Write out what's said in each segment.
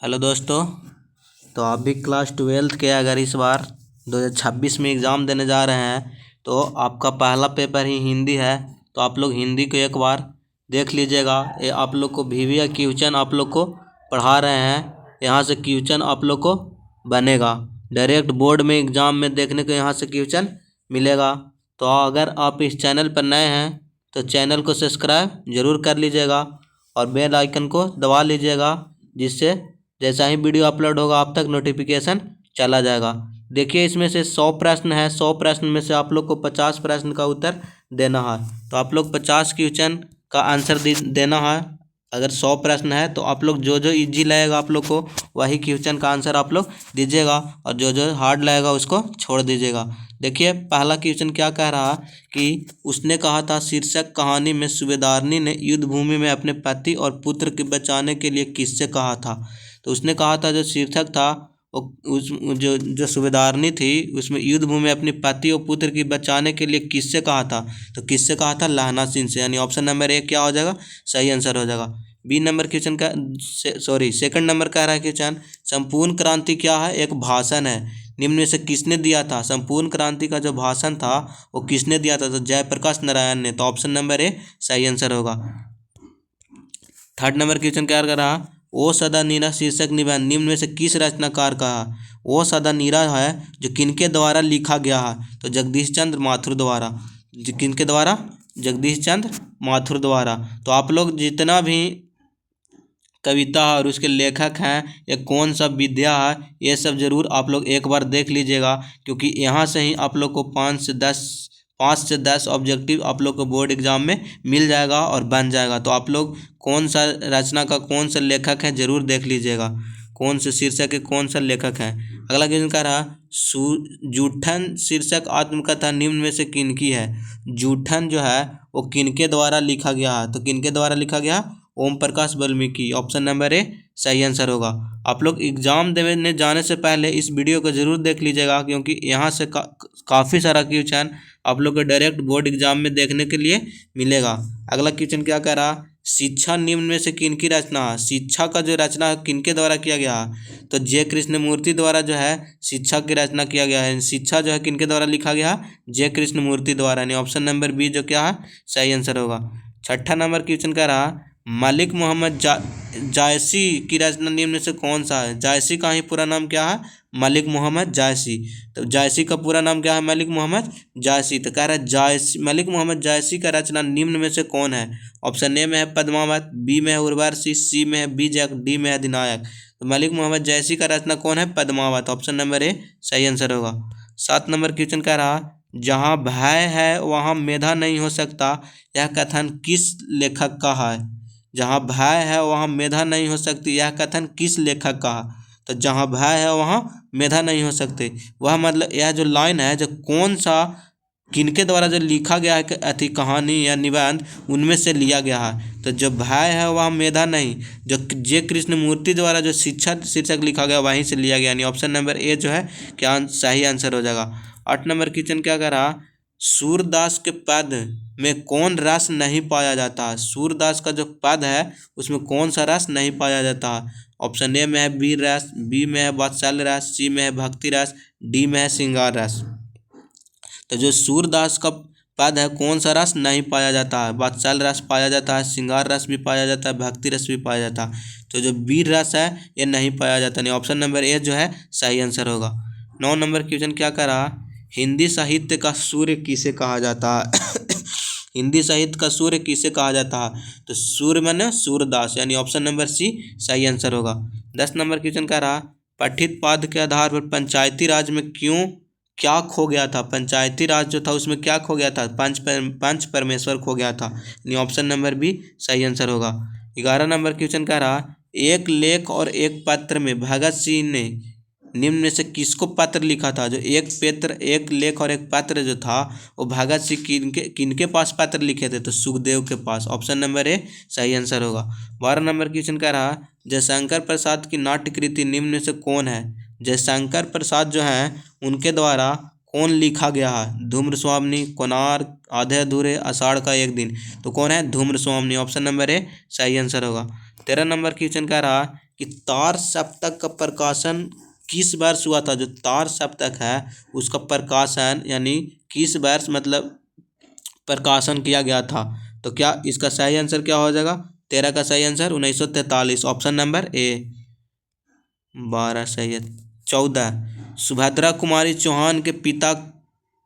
Hello दोस्तों। तो आप भी क्लास ट्वेल्थ के अगर इस बार 2026 में एग्ज़ाम देने जा रहे हैं तो आपका पहला पेपर ही हिंदी है। तो आप लोग हिंदी को एक बार देख लीजिएगा। ये आप लोग को VVA क्वेश्चन आप लोग को पढ़ा रहे हैं। यहाँ से क्वेश्चन आप लोग को बनेगा डायरेक्ट बोर्ड में एग्ज़ाम में देखने को यहाँ से क्वेश्चन मिलेगा। तो अगर आप इस चैनल पर नए हैं तो चैनल को सब्सक्राइब ज़रूर कर लीजिएगा और बेल आइकन को दबा लीजिएगा, जिससे जैसा ही वीडियो अपलोड होगा आप तक नोटिफिकेशन चला जाएगा। देखिए, इसमें से 100 प्रश्न है। 100 प्रश्न में से आप लोग को 50 प्रश्न का उत्तर देना है। तो आप लोग 50 क्वेश्चन का आंसर देना है। अगर 100 प्रश्न है तो आप लोग जो जो इजी लगेगा आप लोग को वही क्वेश्चन का आंसर आप लोग दीजिएगा और जो जो हार्ड लगेगा उसको छोड़ दीजिएगा। देखिए, पहला क्वेश्चन क्या कह रहा कि उसने कहा था शीर्षक कहानी में सूबेदारनी ने युद्ध भूमि में अपने पति और पुत्र के बचाने के लिए किससे कहा था। तो उसने कहा था, जो शीर्षक था वो उस जो जो सूबेदारनी थी उसमें युद्ध भूमि में अपने पति और पुत्र की बचाने के लिए किससे कहा था। तो किससे कहा था? लहना सिंह से। यानी ऑप्शन नंबर 1 क्या हो जाएगा? सही आंसर हो जाएगा। बी नंबर क्वेश्चन का सेकंड नंबर कह रहा है क्वेश्चन, संपूर्ण क्रांति क्या है? एक भाषण है। निम्न में से किसने दिया था? संपूर्ण क्रांति का जो भाषण था वो किसने दिया था? तो जयप्रकाश नारायण ने। तो ऑप्शन नंबर ए सही आंसर होगा। थर्ड नंबर क्वेश्चन क्या कर रहा? ओ सदा नीरा शीर्षक निबंध निम्न में से किस रचनाकार का है? ओ सदा नीरा है जो किनके द्वारा लिखा गया है? तो जगदीश चंद्र माथुर द्वारा। किनके द्वारा? जगदीश चंद्र माथुर द्वारा। तो आप लोग जितना भी कविता और उसके लेखक हैं, ये कौन सा विद्या है, ये सब ज़रूर आप लोग एक बार देख लीजिएगा, क्योंकि यहाँ से ही आप लोग को 5 से 10 ऑब्जेक्टिव आप लोग को बोर्ड एग्जाम में मिल जाएगा और बन जाएगा। तो आप लोग कौन सा रचना का कौन सा लेखक है ज़रूर देख लीजिएगा, कौन से शीर्षक के कौन सा लेखक है। अगला क्वेश्चन कह रहा, जूठन शीर्षक आत्मकथा निम्न में से किनकी है? जूठन जो है वो किनके द्वारा लिखा गया है? तो किनके द्वारा लिखा गया? ओम प्रकाश वाल्मीकि। ऑप्शन नंबर ए सही आंसर होगा। आप लोग एग्जाम देने जाने से पहले इस वीडियो को ज़रूर देख लीजिएगा, क्योंकि यहाँ से काफ़ी सारा क्वेश्चन आप लोग को डायरेक्ट बोर्ड एग्जाम में देखने के लिए मिलेगा। अगला क्वेश्चन क्या कह रहा? शिक्षा निम्न में से किनकी रचना है? शिक्षा का जो रचना है किनके द्वारा किया गया है? तो जे कृष्णमूर्ति द्वारा जो है शिक्षा की रचना किया गया है। शिक्षा जो है किनके द्वारा लिखा गया है? जे कृष्णमूर्ति द्वारा। यानी ऑप्शन नंबर बी जो क्या है सही आंसर होगा। छठा नंबर क्वेश्चन कह रहा, मलिक मोहम्मद जायसी की रचना निम्न में से कौन सा है? जायसी का ही पूरा नाम क्या है? मलिक मोहम्मद जायसी। तो जायसी का पूरा नाम क्या है? मलिक मोहम्मद जायसी। तो कह रहा है जायसी, मलिक मोहम्मद जायसी का रचना निम्न में से कौन है? ऑप्शन ए में है पद्मावत, बी में है उर्वशी, सी में है बीजक, डी में है अधिनायक। तो मलिक मोहम्मद जायसी का रचना कौन है? पद्मावत। ऑप्शन नंबर ए सही आंसर होगा। 7 नंबर क्वेश्चन कह रहा, जहाँ भय है वहाँ मेधा नहीं हो सकता, यह कथन किस लेखक का है? जहाँ भय है वहाँ मेधा नहीं हो सकती, यह कथन किस लेखक का है? तो जहाँ भय है वहाँ मेधा नहीं हो सकते, वह मतलब यह जो लाइन है जो कौन सा किनके द्वारा जो लिखा गया है अति कहानी या निबंध, उनमें से लिया गया है। तो जो भय है वह मेधा नहीं, जो जे कृष्णमूर्ति द्वारा जो शिक्षा शीर्षक लिखा गया वहीं से लिया गया। यानी ऑप्शन नंबर ए जो है क्या सही आंसर हो जाएगा। 8 नंबर क्वेश्चन क्या कर रहा, सूरदास के पद में कौन रस नहीं पाया जाता है? सूरदास का जो पद है उसमें कौन सा रस नहीं पाया जाता है? ऑप्शन ए में है वीर रस, बी में है वात्सल्य रस, सी में है भक्ति रस, डी में है श्रृंगार रस। तो जो सूरदास का पद है कौन सा रस नहीं पाया जाता है? वात्सल्य रस पाया जाता है, श्रृंगार रस भी पाया जाता है, भक्ति रस भी पाया जाता है। तो जो वीर रस है ये नहीं पाया जाता। नहीं, ऑप्शन नंबर ए जो है सही आंसर होगा। 9 नंबर क्वेश्चन क्या कर रहा, हिंदी साहित्य का सूर्य किसे कहा जाता है? हिंदी साहित्य का सूर्य किसे कहा जाता है? तो सूर्य माने सूरदास। यानी ऑप्शन नंबर सी सही आंसर होगा। 10 नंबर क्वेश्चन का रहा, पठित पाद के आधार पर पंचायती राज में क्या खो गया था? पंचायती राज जो था उसमें क्या खो गया था? पंच परमेश्वर खो गया था। यानी ऑप्शन नंबर बी सही आंसर होगा। 11 नंबर क्वेश्चन का रहा, एक लेख और एक पत्र में भगत सिंह ने निम्न में से किसको पत्र लिखा था? जो एक लेख और एक पत्र जो था वो भगत सिंह किनके पास पत्र लिखे थे? तो सुखदेव के पास। ऑप्शन नंबर ए सही आंसर होगा। 12 नंबर क्वेश्चन का रहा, जयशंकर प्रसाद की नाट्य कृति निम्न में से कौन है? जयशंकर प्रसाद जो हैं उनके द्वारा कौन लिखा गया है? धूम्र स्वामिनी, कोणार्क, आधे अधूरे, आषाढ़ का एक दिन। तो कौन है? धूम्र स्वामिनी। ऑप्शन नंबर ए सही आंसर होगा। 13 नंबर क्वेश्चन का रहा, कि तार सप्तक का प्रकाशन किस वर्ष हुआ था। जो तार सप्तक है उसका प्रकाशन यानी किस वर्ष मतलब प्रकाशन किया गया था। तो क्या इसका सही आंसर क्या हो जाएगा। 13 का सही आंसर 1943, ऑप्शन नंबर ए। 12 सही है। 14, सुभद्रा कुमारी चौहान के पिता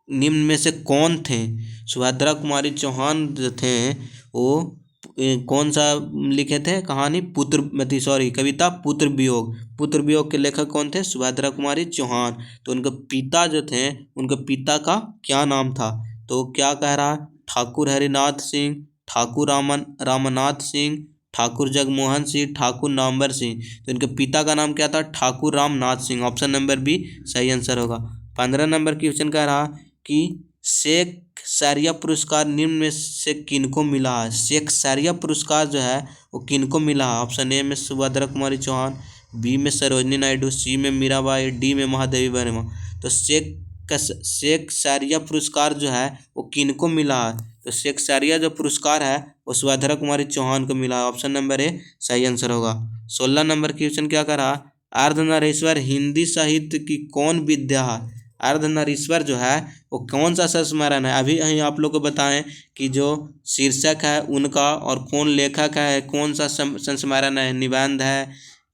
निम्न में से कौन थे। सुभद्रा कुमारी चौहान जो थे वो कौन सा लिखे थे कहानी पुत्र सॉरी कविता पुत्र वियोग। पुत्र वियोग के लेखक कौन थे, सुभद्रा कुमारी चौहान। तो उनके पिता जो थे उनके पिता का क्या नाम था। तो क्या कह रहा, ठाकुर हरिनाथ सिंह, ठाकुर रामनाथ सिंह, ठाकुर जगमोहन सिंह, ठाकुर नामवर सिंह। तो इनके पिता का नाम क्या था, Thakur Ramnath Singh, option number b सही आंसर होगा। 15 नंबर क्वेश्चन कह रहा कि शेक्सपियर पुरस्कार निम्न में से किनको मिला है। शेक्सपियर पुरस्कार जो है वो किनको मिला है। ऑप्शन ए में सुभद्रा कुमारी चौहान, बी में सरोजनी नायडू, सी में मीराबाई, डी में महादेवी वर्मा। तो शेक्सपियर पुरस्कार जो है वो किनको मिला है। तो शेक्सपियर जो पुरस्कार है वो सुभद्रा कुमारी चौहान को मिला है, ऑप्शन नंबर ए सही आंसर होगा। 16 नंबर क्वेश्चन क्या करा, अर्धनारीश्वर हिंदी साहित्य की कौन विद्या है। अर्धनारीश्वर जो है वो कौन सा संस्मरण है। अभी आप लोग को बताएं कि जो शीर्षक है उनका और कौन लेखक है, कौन सा संस्मरण है, निबंध है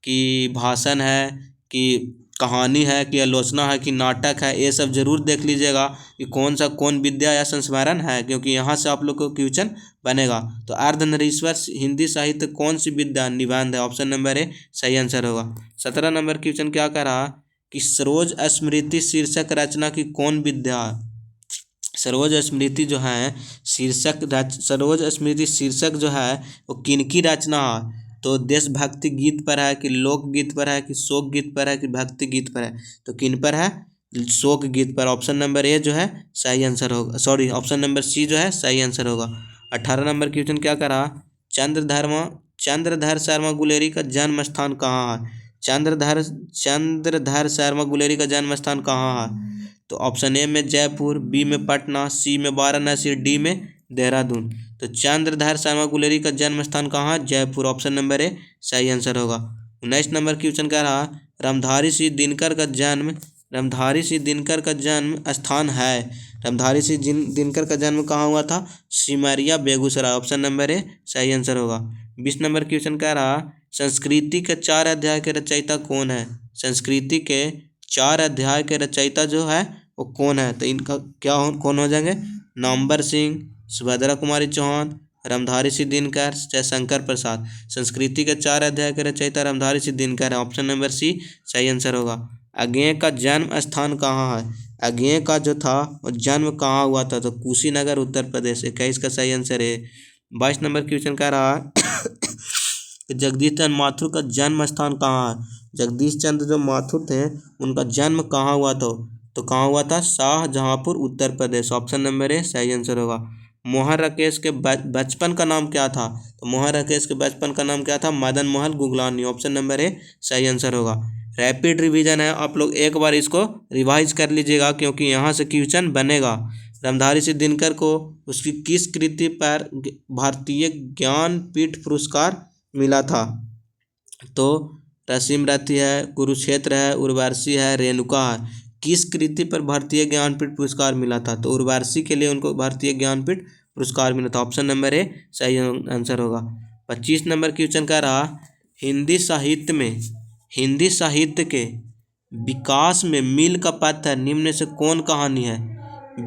कि भाषण है कि कहानी है कि आलोचना है कि नाटक है। ये सब जरूर देख लीजिएगा कि कौन विद्या या संस्मरण है, क्योंकि यहाँ से आप लोग को क्वेश्चन बनेगा। तो अर्धनारीश्वर हिंदी साहित्य कौन सी विद्या, निबंध है, ऑप्शन नंबर ए सही आंसर होगा। 17 नंबर क्वेश्चन क्या कर रहा कि सरोज स्मृति शीर्षक रचना की कौन विद्या है। सरोज स्मृति जो है सरोज स्मृति शीर्षक जो है वो किनकी रचना है। तो देशभक्ति गीत पर है कि लोकगीत पर है कि शोक गीत पर है कि भक्ति गीत पर है। तो किन पर है, शोक गीत पर, ऑप्शन नंबर ए जो है सही आंसर होगा, सॉरी ऑप्शन नंबर सी जो है सही आंसर होगा। 18 नंबर क्वेश्चन क्या करा, चंद्रधर शर्मा गुलेरी का जन्म स्थान कहाँ है। चंद्रधर शर्मा गुलेरी का जन्म स्थान कहाँ है। तो ऑप्शन ए में जयपुर, बी में पटना, सी में वाराणसी, डी में देहरादून। तो चंद्रधर शर्मा गुलेरी का जन्म स्थान कहाँ है, जयपुर, ऑप्शन नंबर ए सही आंसर होगा। 19 नंबर क्वेश्चन कह रहा रामधारी सिंह दिनकर का जन्म स्थान है। रामधारी सिंह दिनकर का जन्म कहाँ हुआ था, सिमरिया बेगूसराय, ऑप्शन नंबर ए सही आंसर होगा। 20 नंबर क्वेश्चन कह रहा संस्कृति के 4 अध्याय के रचयिता कौन है। संस्कृति के 4 अध्याय के रचयिता जो है वो कौन है। तो इनका कौन हो जाएंगे, नामवर सिंह, सुभद्रा कुमारी चौहान, रामधारी सिंह दिनकर, जयशंकर प्रसाद। संस्कृति के 4 अध्याय के रचयिता रामधारी सिंह दिनकर है, ऑप्शन नंबर सी सही आंसर होगा। अज्ञेय का जन्म स्थान कहाँ है। अज्ञेय का जो था वो जन्म कहाँ हुआ था, तो कुशीनगर उत्तर प्रदेश, 21 का सही आंसर है। 22 नंबर क्वेश्चन कह रहा जगदीश चंद्र माथुर का जन्म स्थान कहाँ है। जगदीश चंद्र जो माथुर थे उनका जन्म कहाँ हुआ था, तो कहाँ हुआ था, शाहजहाँपुर उत्तर प्रदेश, ऑप्शन नंबर ए सही आंसर होगा। मोहन राकेश के बचपन का नाम क्या था। तो मोहन राकेश के बचपन का नाम क्या था, मदन मोहन गुगलानी, ऑप्शन नंबर ए सही आंसर होगा। रैपिड रिवीजन है, आप लोग एक बार इसको रिवाइज कर लीजिएगा क्योंकि यहाँ से क्वेश्चन बनेगा। रामधारी सिंह दिनकर को उसकी किस कृति पर भारतीय ज्ञानपीठ पुरस्कार मिला था। तो रसीमरथी है, कुरुक्षेत्र है, उर्वशी है, रेणुका है। किस कृति पर भारतीय ज्ञानपीठ पुरस्कार मिला था। तो उर्वशी के लिए उनको भारतीय ज्ञानपीठ पुरस्कार मिला था, ऑप्शन नंबर ए सही आंसर होगा। 25 नंबर क्वेश्चन कह रहा हिंदी साहित्य के विकास में मील का पत्थर निम्न से कौन कहानी है।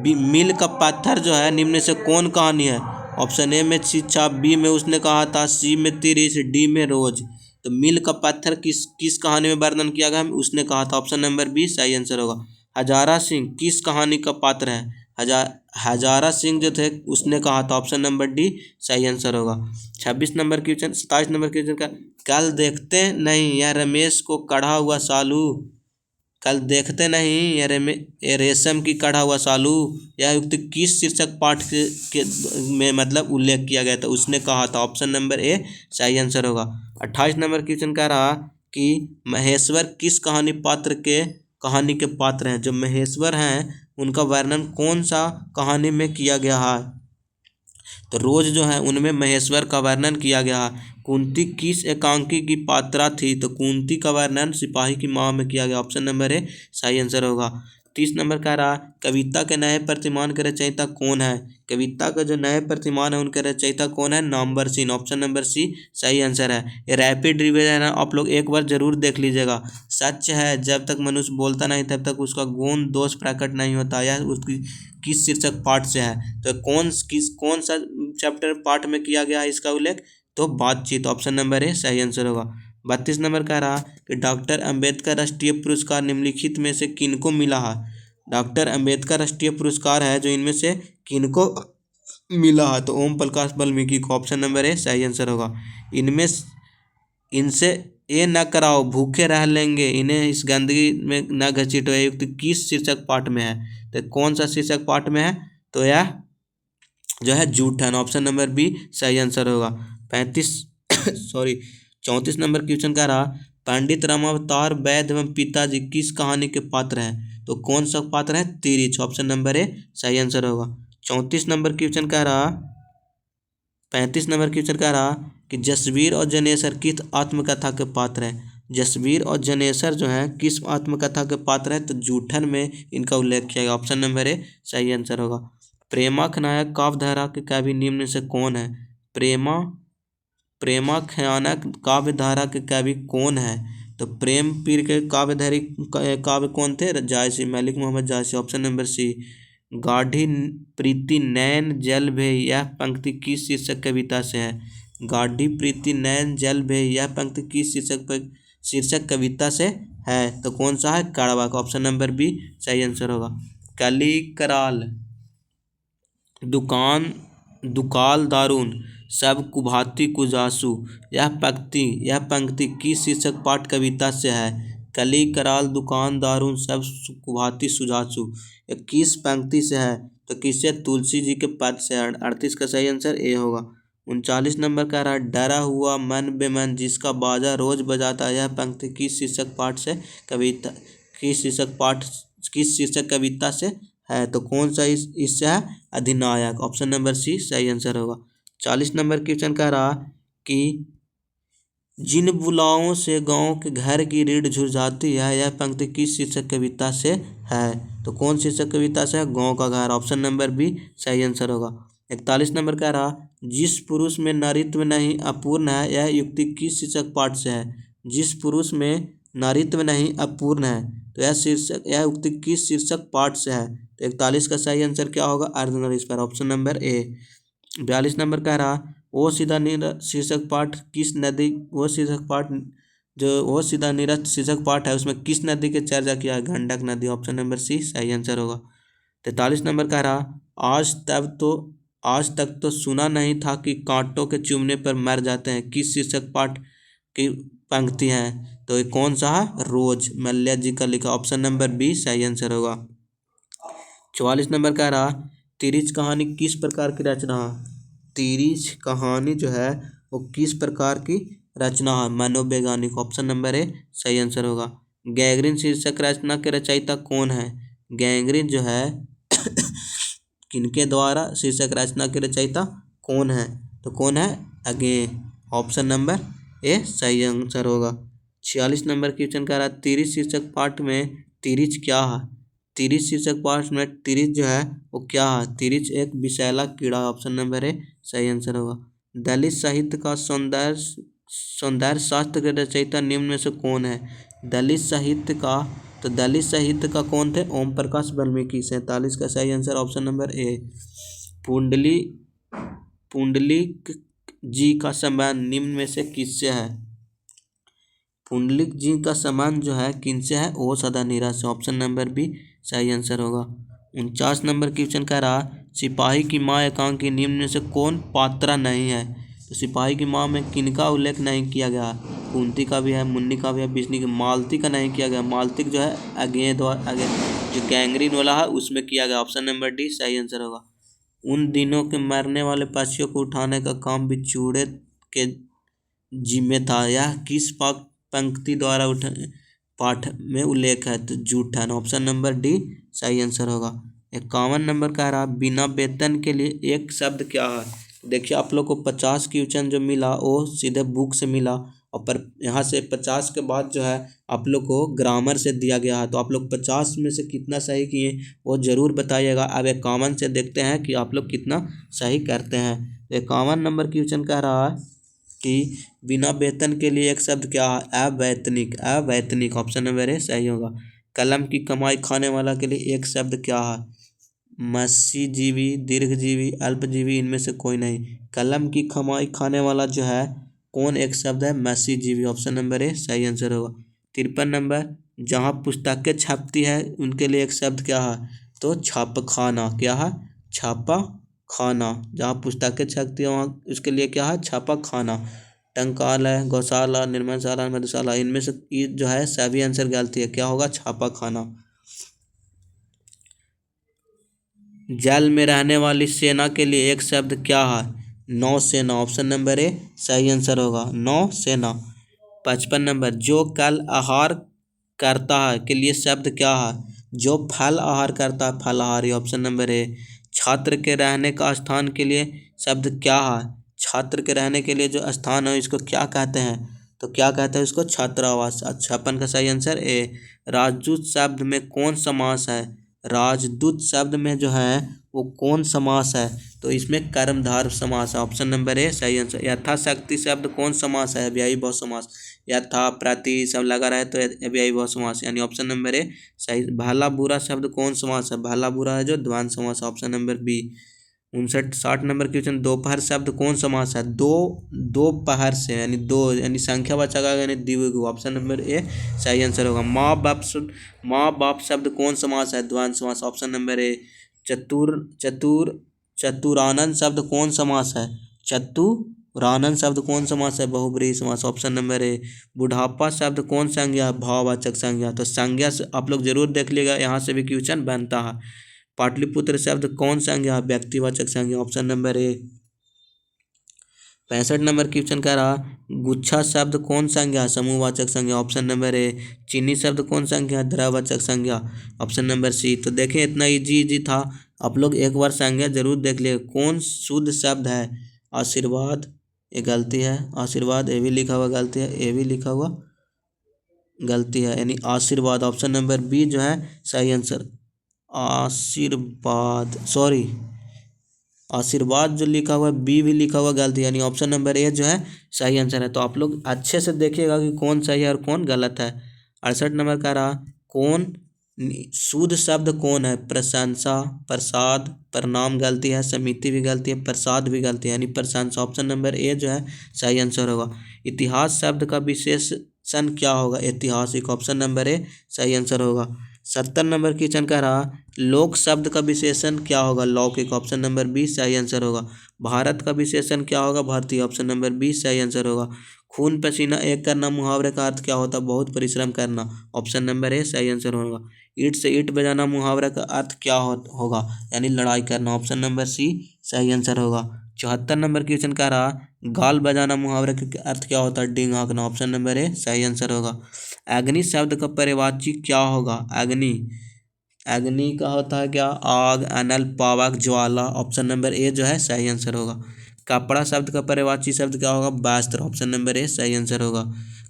मील का पत्थर जो है निम्न से कौन कहानी है। ऑप्शन ए में शिक्षा, बी में उसने कहा था, सी में तिरिश, डी में रोज। तो मील का पत्थर किस कहानी में वर्णन किया गया, उसने कहा था, ऑप्शन नंबर बी सही आंसर होगा। हजारा सिंह किस कहानी का पात्र है। हजारा सिंह जो थे उसने कहा था, ऑप्शन नंबर डी सही आंसर होगा। 27 नंबर क्वेश्चन का कल देखते नहीं यह रमेश को कढ़ा हुआ सालू। कल देखते नहीं ये रेशम की कढ़ा हुआ सालू, यह युक्त किस शीर्षक पाठ के में मतलब उल्लेख किया गया था, उसने कहा था, ऑप्शन नंबर ए सही आंसर होगा। 28 नंबर क्वेश्चन कह रहा कि महेश्वर किस कहानी के पात्र हैं। जो महेश्वर हैं उनका वर्णन कौन सा कहानी में किया गया है। तो रोज जो है उनमें महेश्वर का वर्णन किया गया है। कुंती किस एकांकी की पात्रा थी? तो कुंती का वर्णन सिपाही की माँ में किया गया। ऑप्शन नंबर ए सही आंसर होगा। 30 नंबर कह रहा कविता के नए प्रतिमान के रचयिता कौन है? कविता का जो नए प्रतिमान है उनके रचयिता कौन है? Namvar Singh. Option number c सही आंसर है। ये रैपिड रिवीजन है, आप लोग एक बार जरूर देख लीजिएगा। सच है जब तक मनुष्य बोलता नहीं तब तक उसका गुण दोष प्रकट नहीं होता। यह उसकी किस शीर्षक पाठ से है? तो कौन सा चैप्टर पाठ में किया गया है इसका उल्लेख? तो बातचीत। ऑप्शन नंबर ए सही आंसर होगा। 32 नंबर कह रहा कि डॉक्टर अंबेडकर राष्ट्रीय पुरस्कार निम्नलिखित में से किनको मिला है? डॉक्टर अंबेडकर राष्ट्रीय पुरस्कार है जो इनमें से किनको मिला है? तो ओम प्रकाश वाल्मीकि को। ऑप्शन नंबर ए सही आंसर होगा। इनमें इनसे ये न कराओ भूखे रह लेंगे, इन्हें इस गंदगी में न घसीटो, युक्त किस शीर्षक पाठ में है? तो कौन सा शीर्षक पाठ में है? तो यह जो है जूठन। ऑप्शन नंबर बी सही आंसर होगा। 35 सॉरी 34 नंबर क्वेश्चन का रहा पंडित रामावतार वैद्य एवं पिताजी किस कहानी के पात्र हैं? तो कौन सा पात्र है? तिरिच। ऑप्शन नंबर ए सही आंसर होगा। 34 नंबर क्वेश्चन का रहा 35 नंबर क्वेश्चन कह रहा कि जसवीर और जनेसर किस आत्मकथा के पात्र हैं? जसवीर और जनेसर जो है किस आत्मकथा के पात्र हैं? तो जूठन में इनका उल्लेख किया गया। ऑप्शन नंबर ए सही आंसर होगा। प्रेमाख नायक काव्यधारा के कवि निम्न से कौन है? प्रेमाख्यानक काव्यधारा के कवि कौन है? तो प्रेम पीर के काव्यधारी काव्य कौन थे? Jayasi, Malik Mohammad Jayasi. Option number c. गाढ़ी प्रीति नैन जल भे यह पंक्ति किस शीर्षक कविता से है? गाढ़ी प्रीति नैन जल भे यह पंक्ति किस शीर्षक कविता से है? तो कौन सा है? कड़वा का। ऑप्शन नंबर बी सही आंसर होगा। कली कराल दुकाल दारुन सब कुभाती कुजासु यह पंक्ति किस शीर्षक पाठ कविता से है? कली कराल दुकान दारुन सब कुभाती सुजासु यह किस पंक्ति से है? तो किससे? तुलसी जी के पद से। 38 का सही आंसर ए होगा। 39 नंबर कह रहा डरा हुआ मन बेमन जिसका बाजा रोज बजाता यह पंक्ति किस शीर्षक पाठ से कविता किस शीर्षक कविता से है? तो कौन सा इससे है? अधिनायक। ऑप्शन नंबर सी सही आंसर होगा। 40 नंबर क्वेश्चन कह रहा कि जिन बुलाओं से गांव के घर की रीढ़ झुरझाती है यह पंक्ति किस शीर्षक कविता से है? तो कौन शीर्षक कविता से है? गांव का घर। ऑप्शन नंबर बी सही आंसर होगा। 41 नंबर कह रहा जिस पुरुष में नारीत्व नहीं अपूर्ण है यह युक्ति किस शीर्षक पाठ से है? जिस पुरुष में नारीत्व नहीं अपूर्ण है तो यह उक्ति किस शीर्षक पाठ से है? तो 41 का सही आंसर क्या होगा? अर्धनारीश्वर। Option number a. 42 नंबर कह रहा वो सीधा नीरज शीर्षक पाठ किस नदी वो सीधा नीरज शीर्षक पाठ है उसमें किस नदी के चर्चा किया है? गंडक नदी। ऑप्शन नंबर सी सही आंसर होगा। 43 नंबर कह रहा आज तक तो सुना नहीं था कि कांटों के चुभने पर मर जाते हैं किस शीर्षक पाठ की पंक्ति है? तो ये कौन सा है? रोज, मल्ल्या जी का लिखा। ऑप्शन नंबर बी सही आंसर होगा। 44 नंबर कह रहा तिरिच कहानी किस प्रकार की रचना है? तिरिच कहानी जो है वो किस प्रकार की रचना है? मनोवैज्ञानिक। ऑप्शन नंबर ए सही आंसर होगा। गैंग्रीन शीर्षक रचना के रचयिता कौन है? गैंग्रीन जो है किनके द्वारा शीर्षक रचना के रचयिता कौन है? तो कौन है? अगे। ऑप्शन नंबर ए सही आंसर होगा। 46 नंबर क्वेश्चन कह रहा तिरिच शीर्षक पाठ में तिरिच क्या है? तिरिच शीर्षक पाठ में तिरिच जो है वो क्या है? तिरिच एक विषैला कीड़ा। ऑप्शन नंबर ए सही आंसर होगा। दलित साहित्य का सौंदर्य शास्त्र के रचयिता निम्न में से कौन है? दलित साहित्य का कौन थे? ओम प्रकाश वाल्मीकि। 47 का सही answer option number a. Pundalik ji का संबंध निम्न में से किससे है? पुंडलिक जी का संबंध जो है किनसे है? ओ सदा नीरज से। ऑप्शन नंबर बी सही आंसर होगा। 49 नंबर क्वेश्चन कह रहा सिपाही की माँ एकांकी निम्न में से कौन पात्रा नहीं है? तो सिपाही की माँ में किनका उल्लेख नहीं किया गया? कुंती का भी है, मुन्नी का भी है, बिजनी का। मालती का नहीं किया गया। मालती जो है आगे जो गैंग्रीन वाला है उसमें किया गया। ऑप्शन नंबर डी सही आंसर होगा। उन दिनों के मरने वाले पक्षियों को उठाने का काम बिछुड़े के जिम्मे था यह किस पंक्ति द्वारा पाठ में उल्लेख है? तो जूठन। ऑप्शन नंबर डी सही आंसर होगा। 51 नंबर कह रहा बिना वेतन के लिए एक शब्द क्या है। देखिए आप लोग को 50 क्वेश्चन जो मिला वो सीधे बुक से मिला, और पर यहाँ से 50 के बाद जो है आप लोग को ग्रामर से दिया गया है। तो आप लोग 50 में से कितना सही किए वो ज़रूर बताइएगा। अब 51 से देखते हैं कि आप लोग कितना सही करते हैं। 51 नंबर क्वेश्चन कह रहा है कि बिना वेतन के लिए एक शब्द क्या है। अवैतनिक। अवैतनिक ऑप्शन नंबर ए सही होगा। कलम की कमाई खाने वाला के लिए एक शब्द क्या है। मत्स्यजीवी, दीर्घजीवी, अल्पजीवी, इनमें से कोई नहीं। कलम की कमाई खाने वाला जो है कौन एक शब्द है। मत्स्यजीवी ऑप्शन नंबर ए सही आंसर होगा। 53 नंबर जहाँ पुस्तकें छपती है उनके लिए एक शब्द क्या है। तो छापखाना। क्या है। छापा खाना। जहाँ पुस्तकें छपती है वहाँ उसके लिए क्या है। छापा खाना। टंकालय, गौशाला, निर्माणशाला, मधुशाला, इनमें से ये जो है सभी आंसर गलती है। क्या होगा। छापा खाना। जल में रहने वाली सेना के लिए एक शब्द क्या है। नौसेना ऑप्शन नंबर ए सही आंसर होगा। नौसेना। 55 नंबर जो कल आहार करता है के लिए शब्द क्या है। जो फल आहार करता है फलाहारी ऑप्शन नंबर ए। छात्र के रहने का स्थान के लिए शब्द क्या है। छात्र के रहने के लिए जो स्थान है इसको क्या कहते हैं। तो क्या कहते हैं इसको छात्रावास। 56 का सही आंसर ए। राजदूत शब्द में कौन समास है। राजदूत शब्द में जो है वो कौन समास है। तो इसमें कर्मधारय समास है ऑप्शन नंबर ए सही आंसर। यथाशक्ति शब्द कौन समास है। अव्ययी भाव समास। यथा प्रति सब लगा रहे तो अव्ययी भाव समास यानी ऑप्शन नंबर ए सही। भला बुरा शब्द कौन समास है। भला बुरा है जो द्वंद्व समास ऑप्शन नंबर बी। 59-60 नंबर क्वेश्चन दोपहर शब्द कौन समास है। दो दोपहर से यानी दो यानी संख्यावाचक आएगा यानी द्विगु ऑप्शन नंबर ए सही आंसर होगा। माँ बाप शब्द कौन समास है। द्वंद्व समास ऑप्शन नंबर ए। चतुरानन शब्द कौन समास है। चतुरानन शब्द कौन समास है। बहुब्रीहि समास ऑप्शन नंबर ए। बुढ़ापा शब्द कौन संज्ञा है। भाववाचक संज्ञा। तो संज्ञा से आप लोग जरूर देख लीजिएगा यहाँ से भी क्वेश्चन बनता है। पाटलिपुत्र शब्द कौन संज्ञा है। व्यक्तिवाचक संज्ञा ऑप्शन नंबर ए। 65 नंबर क्वेश्चन कह रहा गुच्छा शब्द कौन संज्ञा है। समूहवाचक संज्ञा ऑप्शन नंबर ए। चीनी शब्द कौन संज्ञा है। द्रववाचक संज्ञा ऑप्शन नंबर सी। तो देखें इतना इजी था। आप लोग एक बार संज्ञा जरूर देख लिए। कौन शुद्ध शब्द है। आशीर्वाद ये गलती है। आशीर्वाद ए भी लिखा हुआ गलती है। ए भी लिखा हुआ गलती है यानी आशीर्वाद ऑप्शन नंबर बी जो है सही आंसर। आशीर्वाद सॉरी आशीर्वाद जो लिखा हुआ है बी भी लिखा हुआ गलती यानी ऑप्शन नंबर ए जो है सही आंसर है। तो आप लोग अच्छे से देखिएगा कि कौन सही है और कौन गलत है। 68 नंबर कह रहा कौन शुद्ध शब्द कौन है। प्रशंसा, प्रसाद, प्रणाम गलती है, समिति भी गलती है, प्रसाद भी गलती है यानी प्रशंसा ऑप्शन नंबर ए जो है सही आंसर होगा। इतिहास शब्द का विशेषण क्या होगा। ऐतिहासिक ऑप्शन नंबर ए सही आंसर होगा। 70 नंबर क्वेश्चन कह रहा लोक शब्द का विशेषण क्या होगा। लौकिक ऑप्शन नंबर बी सही आंसर होगा। भारत का विशेषण क्या होगा। भारतीय ऑप्शन नंबर बी सही आंसर होगा। खून पसीना एक करना मुहावरे का अर्थ क्या होता है। बहुत परिश्रम करना ऑप्शन नंबर ए सही आंसर होगा। ईंट से ईंट बजाना मुहावरे का अर्थ क्या होगा यानी लड़ाई करना ऑप्शन नंबर सी सही आंसर होगा। 74 नंबर क्वेश्चन कह रहा गाल बजाना मुहावरे का अर्थ क्या होता है। डींग हाँकना ऑप्शन नंबर ए सही आंसर होगा। अग्नि शब्द का पर्यायवाची क्या होगा। अग्नि अग्नि का होता है क्या। आग, अनल, पावक, ज्वाला ऑप्शन नंबर ए जो है सही आंसर होगा। कपड़ा शब्द का पर्यायवाची शब्द क्या होगा। वस्त्र ऑप्शन नंबर ए सही आंसर होगा।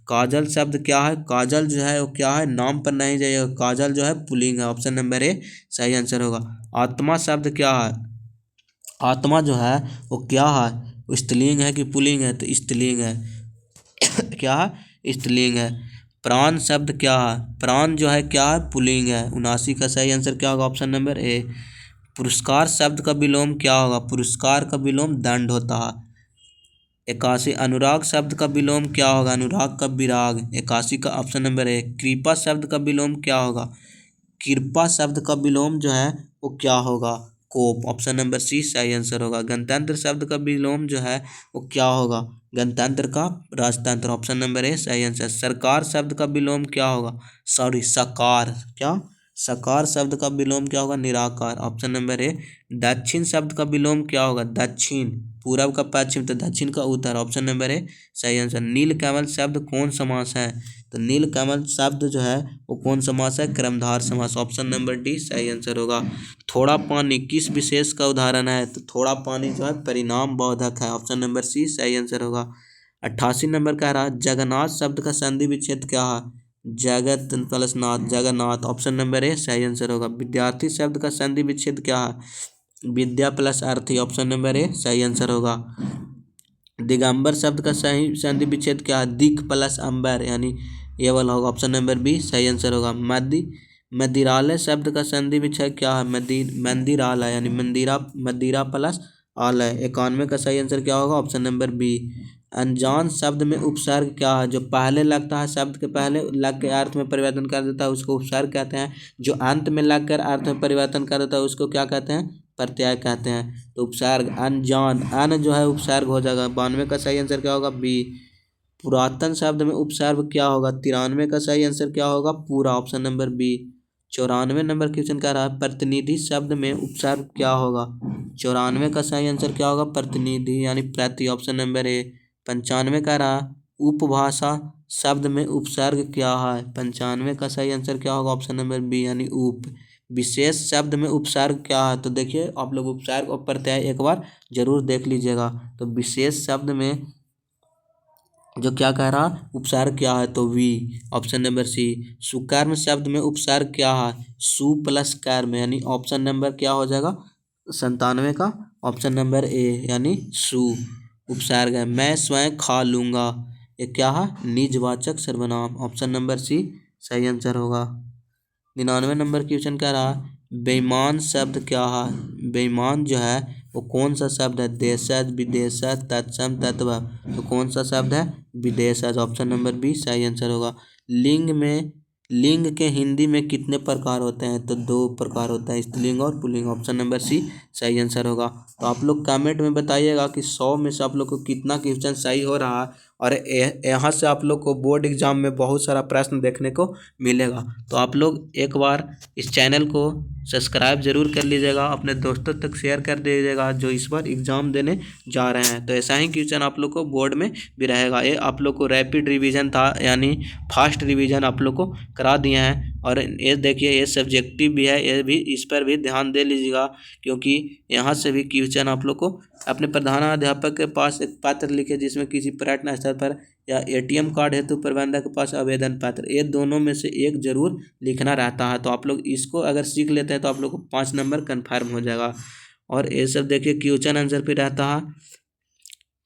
काजल शब्द क्या है। काजल जो है वो क्या है नाम पर नहीं जाइएगा। काजल जो है पुल्लिंग है ऑप्शन नंबर ए सही आंसर होगा। आत्मा शब्द क्या है। आत्मा जो है वो क्या है स्त्रीलिंग है कि पुल्लिंग है। तो स्त्रीलिंग है क्या है स्त्रीलिंग है। प्राण शब्द क्या है। प्राण जो है क्या है पुल्लिंग है। 79 का सही आंसर क्या होगा ऑप्शन नंबर ए। पुरस्कार शब्द का विलोम क्या होगा। पुरस्कार का विलोम दंड होता है। 81 अनुराग शब्द का विलोम क्या होगा। अनुराग का विराग 81 का ऑप्शन नंबर ए। कृपा शब्द का विलोम क्या होगा। कृपा शब्द का विलोम जो है वो क्या होगा। कोप ऑप्शन नंबर सी सही आंसर होगा। गणतंत्र शब्द का विलोम जो है वो क्या होगा। गणतंत्र का राजतंत्र ऑप्शन नंबर ए सही आंसर। सरकार शब्द का विलोम क्या होगा। सॉरी सकार क्या सकार शब्द का विलोम क्या होगा। निराकार ऑप्शन नंबर ए। दक्षिण शब्द का विलोम क्या होगा। दक्षिण पूरब का पश्चिम तो दक्षिण का उत्तर ऑप्शन नंबर ए सही आंसर। नीलकमल शब्द कौन समास है। तो नीलकमल शब्द जो है वो कौन समास है? कर्मधार समास। ऑप्शन नंबर डी सही आंसर होगा। थोड़ा पानी किस विशेष का उदाहरण है? तो थोड़ा पानी जो है परिणाम बोधक है। ऑप्शन नंबर सी सही आंसर होगा। 88 नंबर कह रहा है जगन्नाथ शब्द का संधि विच्छेद क्या है? जगत प्लस नाथ, जगन्नाथ। ऑप्शन नंबर ए सही आंसर होगा। विद्यार्थी शब्द का संधि विच्छेद क्या है? विद्या प्लस अर्थी। ऑप्शन नंबर ए सही आंसर होगा। दिगंबर शब्द का सही संधि विच्छेद क्या है? दिक प्लस अंबर, यानी ये वाला होगा। ऑप्शन नंबर बी सही आंसर होगा। मदिरालय शब्द का संधि विच्छेद क्या है? मंदिरालय, यानी मदिरा प्लस आलय। 91 का सही आंसर क्या होगा? Option number b. अनजान शब्द में उपसर्ग क्या है? जो पहले लगता है, शब्द के पहले लग के अर्थ में परिवर्तन कर देता है उसको उपसर्ग कहते हैं। जो अंत में लगकर अर्थ में परिवर्तन कर देता है उसको क्या कहते हैं? प्रत्यय कहते हैं। तो उपसर्ग अनजान, अन जो है उपसर्ग हो जाएगा। 92 का सही आंसर क्या होगा? बी। पुरातन शब्द में उपसर्ग क्या होगा? 93 का सही आंसर क्या होगा? पूरा। Option number b. 94 नंबर क्वेश्चन कह रहा है प्रतिनिधि शब्द में उपसर्ग क्या होगा? 94 का सही आंसर क्या होगा? प्रतिनिधि, यानी प्रति। ऑप्शन नंबर ए। 95 कह रहा उपभाषा शब्द में उपसर्ग क्या है? 95 का सही आंसर क्या होगा? ऑप्शन नंबर बी, यानी उप। विशेष शब्द में उपसर्ग क्या है? तो देखिए आप लोग उपसर्ग और प्रत्यय एक बार जरूर देख लीजिएगा। तो विशेष शब्द में जो क्या कह रहा उपसर्ग क्या है? तो वी। Option number c. सुकर्म शब्द में उपसर्ग क्या है? सु प्लस कर्म, यानी ऑप्शन नंबर क्या हो जाएगा? 97 का ऑप्शन नंबर ए, यानी सु उपसर्ग है। मैं स्वयं खा लूंगा, ये क्या है? निजवाचक सर्वनाम। ऑप्शन नंबर सी सही आंसर होगा। 99 नंबर क्वेश्चन कह रहा बेईमान शब्द क्या है? बेईमान जो है वो कौन सा शब्द है? देशज, विदेशज, तत्सम, तत्व। तो कौन सा शब्द है? विदेशज। ऑप्शन नंबर बी सही आंसर होगा। लिंग के हिंदी में कितने प्रकार होते हैं? तो 2 प्रकार होता है, स्त्रीलिंग और पुल्लिंग। ऑप्शन नंबर सी सही आंसर होगा। तो आप लोग कमेंट में बताइएगा कि 100 में से आप लोग को कितना क्वेश्चन सही हो रहा है। और यहाँ से आप लोग को बोर्ड एग्जाम में बहुत सारा प्रश्न देखने को मिलेगा। तो आप लोग एक बार इस चैनल को सब्सक्राइब जरूर कर लीजिएगा, अपने दोस्तों तक शेयर कर दीजिएगा जो इस बार एग्ज़ाम देने जा रहे हैं। तो ऐसा ही क्वेश्चन आप लोग को बोर्ड में भी रहेगा। ये आप लोग को रैपिड रिवीजन था, यानी फास्ट रिवीजन आप लोग को करा दिए हैं। और ये देखिए ये सब्जेक्टिव भी है, ये भी इस पर भी ध्यान दे लीजिएगा, क्योंकि यहाँ से भी क्वेश्चन आप लोग को अपने प्रधानाध्यापक के पास एक पत्र लिखे जिसमें किसी पर्यटन स्थल पर या एटीएम कार्ड हेतु प्रबंधक के पास आवेदन पत्र, ये दोनों में से एक जरूर लिखना रहता है। तो आप लोग इसको अगर सीख लेते हैं तो आप लोग को 5 नंबर कन्फर्म हो जाएगा। और ये सब देखिए क्वेश्चन आंसर भी रहता है।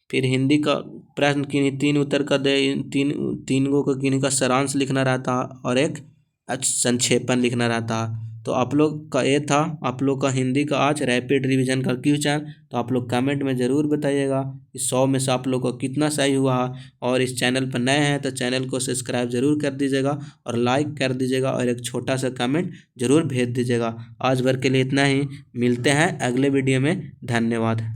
फिर हिंदी का प्रश्न किन्हीं 3 उत्तर का दे, तीन गो का किन्हीं का सारांश लिखना रहता है और एक संक्षेपण लिखना रहता है। तो आप लोग का ये था आप लोग का हिंदी का आज रैपिड रिवीजन का क्वेश्चन। तो आप लोग कमेंट में ज़रूर बताइएगा कि 100 में से आप लोग को कितना सही हुआ। और इस चैनल पर नए हैं तो चैनल को सब्सक्राइब जरूर कर दीजिएगा और लाइक कर दीजिएगा और एक छोटा सा कमेंट जरूर भेज दीजिएगा। आज भर के लिए इतना ही, मिलते हैं अगले वीडियो में। धन्यवाद।